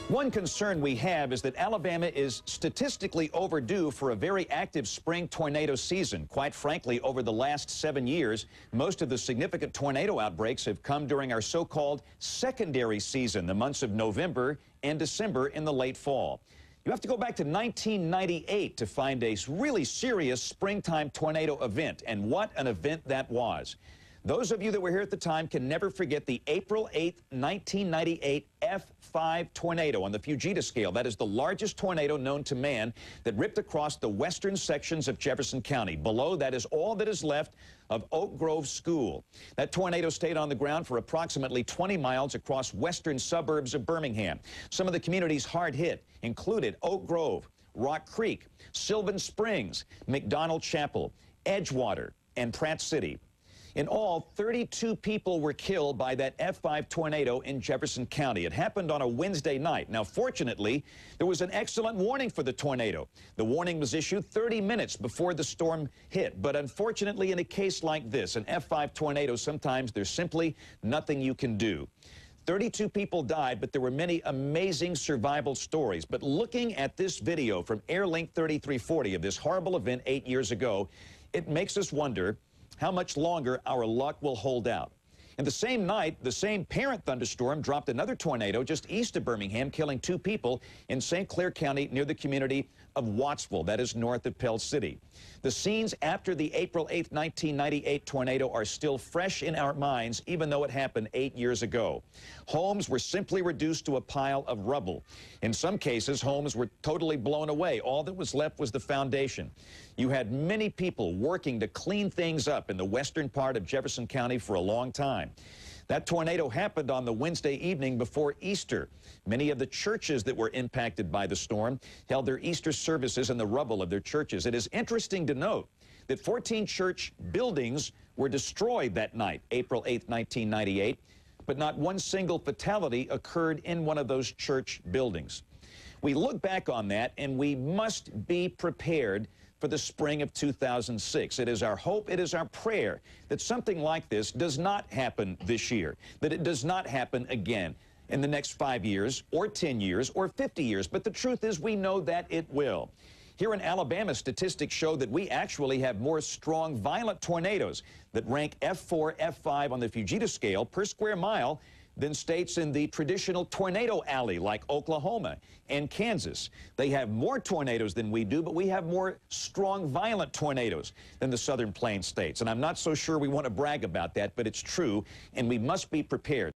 One concern we have is that Alabama is statistically overdue for a very active spring tornado season. Quite frankly, over the last 7 years, most of the significant tornado outbreaks have come during our so-called secondary season, the months of November and December in the late fall. You have to go back to 1998 to find a really serious springtime tornado event, and what an event that was. Those of you that were here at the time can never forget the April 8, 1998 F5 tornado on the Fujita scale. That is the largest tornado known to man that ripped across the western sections of Jefferson County. Below that is all that is left of Oak Grove School. That tornado stayed on the ground for approximately 20 miles across western suburbs of Birmingham. Some of the communities hard hit included Oak Grove, Rock Creek, Sylvan Springs, McDonald Chapel, Edgewater, and Pratt City. In all, 32 people were killed by that F5 tornado in Jefferson County. It happened on a Wednesday night. Now, fortunately, there was an excellent warning for the tornado. The warning was issued 30 minutes before the storm hit. But unfortunately, in a case like this, an F5 tornado, sometimes there's simply nothing you can do. 32 people died, but there were many amazing survival stories. But looking at this video from Airlink 3340 of this horrible event 8 years ago, it makes us wonder how much longer our luck will hold out. In the same night, the same parent thunderstorm dropped another tornado just east of Birmingham, killing 2 people in St. Clair County near the community of Wattsville, that is north of Pell City. The scenes after the April 8, 1998 tornado are still fresh in our minds, even though it happened 8 years ago. Homes were simply reduced to a pile of rubble. In some cases, homes were totally blown away. All that was left was the foundation. You had many people working to clean things up in the western part of Jefferson County for a long time. That tornado happened on the Wednesday evening before Easter. Many of the churches that were impacted by the storm held their Easter services in the rubble of their churches. It is interesting to note that 14 church buildings were destroyed that night, April 8, 1998, but not one single fatality occurred in one of those church buildings. We look back on that, and we must be prepared for the spring of 2006. It is our hope, it is our prayer that something like this does not happen this year, that it does not happen again in the next 5 years, or 10 years, or 50 years. But the truth is, we know that it will. Here in Alabama, statistics show that we actually have more strong, violent tornadoes that rank F4, F5 on the Fujita scale per square mile than states in the traditional tornado alley like Oklahoma and Kansas. They have more tornadoes than we do, but we have more strong, violent tornadoes than the Southern Plains states. And I'm not so sure we want to brag about that, but it's true, and we must be prepared.